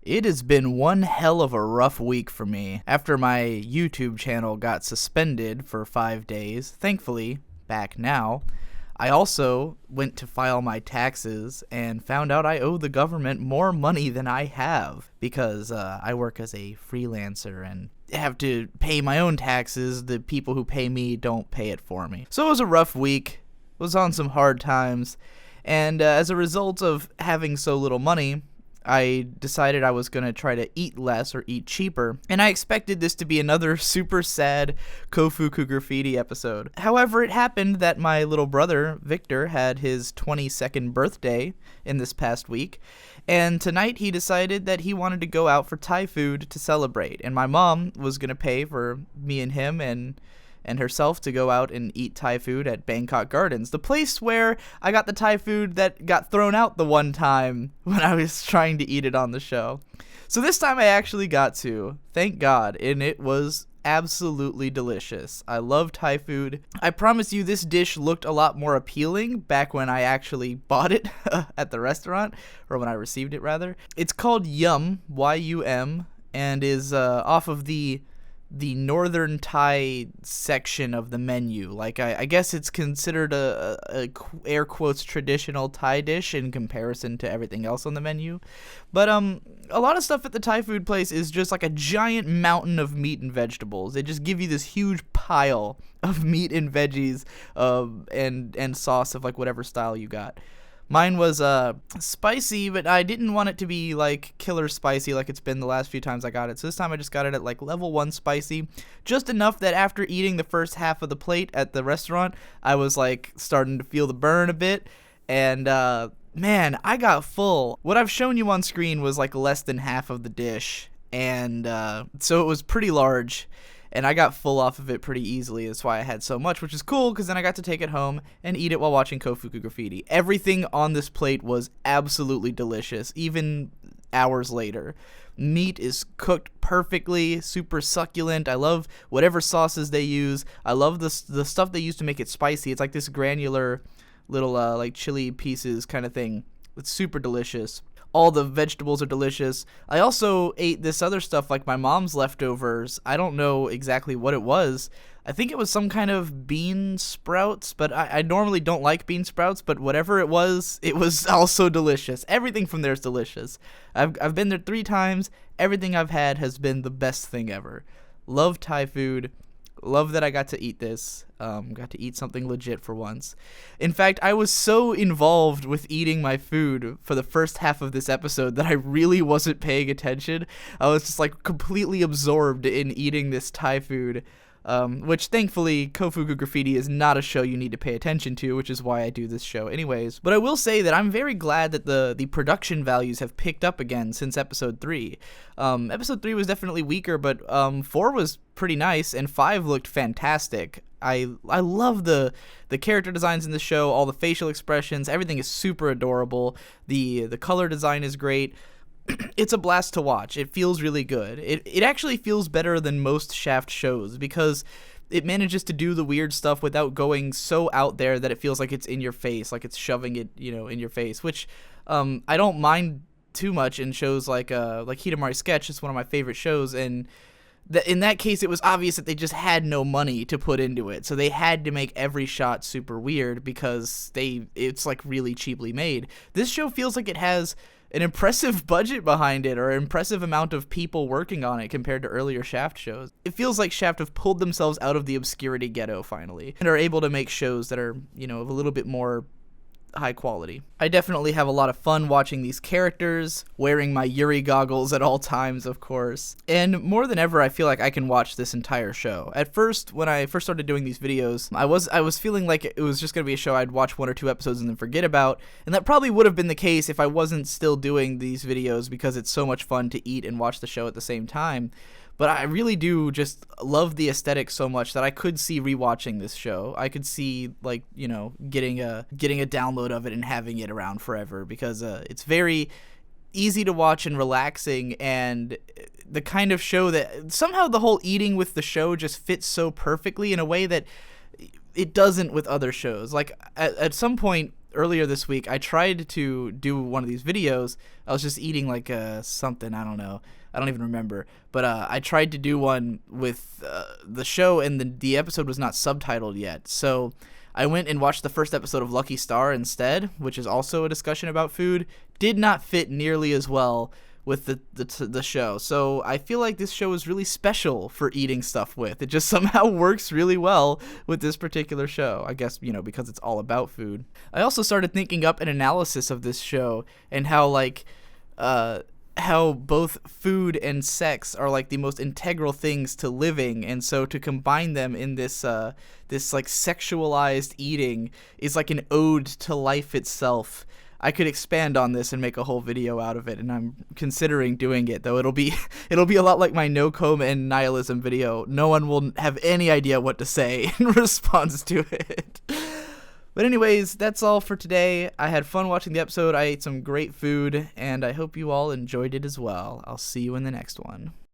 It has been one hell of a rough week for me. After my YouTube channel got suspended for 5 days, thankfully, back now, I also went to file my taxes and found out I owe the government more money than I have because I work as a freelancer and have to pay my own taxes. The people who pay me don't pay it for me. So it was a rough week, was on some hard times, and as a result of having so little money, I decided I was going to try to eat less or eat cheaper, and I expected this to be another super sad Koufuku Graffiti episode. However, it happened that my little brother, Victor, had his 22nd birthday in this past week, and tonight he decided that he wanted to go out for Thai food to celebrate, and my mom was going to pay for me and him and herself to go out and eat Thai food at Bangkok Gardens, the place where I got the Thai food that got thrown out the one time when I was trying to eat it on the show. So this time I actually got to, thank God, and it was absolutely delicious. I love Thai food. I promise you this dish looked a lot more appealing back when I actually bought it at the restaurant, or when I received it rather. It's called Yum, Y-U-M, and is off of the northern Thai section of the menu. Like, I guess it's considered a air quotes traditional Thai dish in comparison to everything else on the menu. But a lot of stuff at the Thai food place is just like a giant mountain of meat and vegetables. They just give you this huge pile of meat and veggies and sauce of like whatever style you got. Mine was spicy, but I didn't want it to be like killer spicy like it's been the last few times I got it. So this time I just got it at like level 1 spicy, just enough that after eating the first half of the plate at the restaurant, I was like starting to feel the burn a bit, and man, I got full. What I've shown you on screen was like less than half of the dish, and so it was pretty large. And I got full off of it pretty easily. That's why I had so much, which is cool, because then I got to take it home and eat it while watching Koufuku Graffiti. Everything on this plate was absolutely delicious, even hours later. Meat is cooked perfectly, super succulent. I love whatever sauces they use. I love the stuff they use to make it spicy. It's like this granular little like chili pieces kind of thing. It's super delicious. All the vegetables are delicious. I also ate this other stuff like my mom's leftovers. I don't know exactly what it was. I think it was some kind of bean sprouts, but I normally don't like bean sprouts, but whatever it was also delicious. Everything from there is delicious. I've been there 3 times. Everything I've had has been the best thing ever. Love Thai food. Love that I got to eat this. Got to eat something legit for once. In fact, I was so involved with eating my food for the first half of this episode that I really wasn't paying attention. I was just like completely absorbed in eating this Thai food, which thankfully Koufuku Graffiti is not a show you need to pay attention to, which is why I do this show anyways. But I will say that I'm very glad that the production values have picked up again since episode 3. Episode 3 was definitely weaker, but 4 was pretty nice, and 5 looked fantastic. I love the character designs in the show, all the facial expressions, everything is super adorable. The color design is great. It's a blast to watch. It feels really good. It actually feels better than most Shaft shows because it manages to do the weird stuff without going so out there that it feels like it's in your face, like it's shoving it, in your face, which I don't mind too much in shows like Hidamari Sketch. It's one of my favorite shows, and in that case, it was obvious that they just had no money to put into it, so they had to make every shot super weird because it's like really cheaply made. This show feels like it has an impressive budget behind it, or an impressive amount of people working on it compared to earlier Shaft shows. It feels like Shaft have pulled themselves out of the obscurity ghetto finally, and are able to make shows that are, of a little bit more high quality. I definitely have a lot of fun watching these characters, wearing my Yuri goggles at all times, of course. And more than ever, I feel like I can watch this entire show. At first, when I first started doing these videos, I was feeling like it was just going to be a show I'd watch 1 or 2 episodes and then forget about, and that probably would have been the case if I wasn't still doing these videos because it's so much fun to eat and watch the show at the same time. But I really do just love the aesthetic so much that I could see rewatching this show. I could see, like, getting a download of it and having it around forever because it's very easy to watch and relaxing, and the kind of show that somehow the whole eating with the show just fits so perfectly in a way that it doesn't with other shows. Like, at some point, earlier this week, I tried to do one of these videos. I was just eating like something, I don't know. I don't even remember. But I tried to do one with the show, and the episode was not subtitled yet. So I went and watched the first episode of Lucky Star instead, which is also a discussion about food. Did not fit nearly as well with the show. So I feel like this show is really special for eating stuff with. It just somehow works really well with this particular show. I guess, because it's all about food. I also started thinking up an analysis of this show and how how both food and sex are like the most integral things to living, and so to combine them in this like sexualized eating is like an ode to life itself. I could expand on this and make a whole video out of it, and I'm considering doing it, though it'll be a lot like my no comb and nihilism video. No one will have any idea what to say in response to it. But anyways, that's all for today. I had fun watching the episode. I ate some great food, and I hope you all enjoyed it as well. I'll see you in the next one.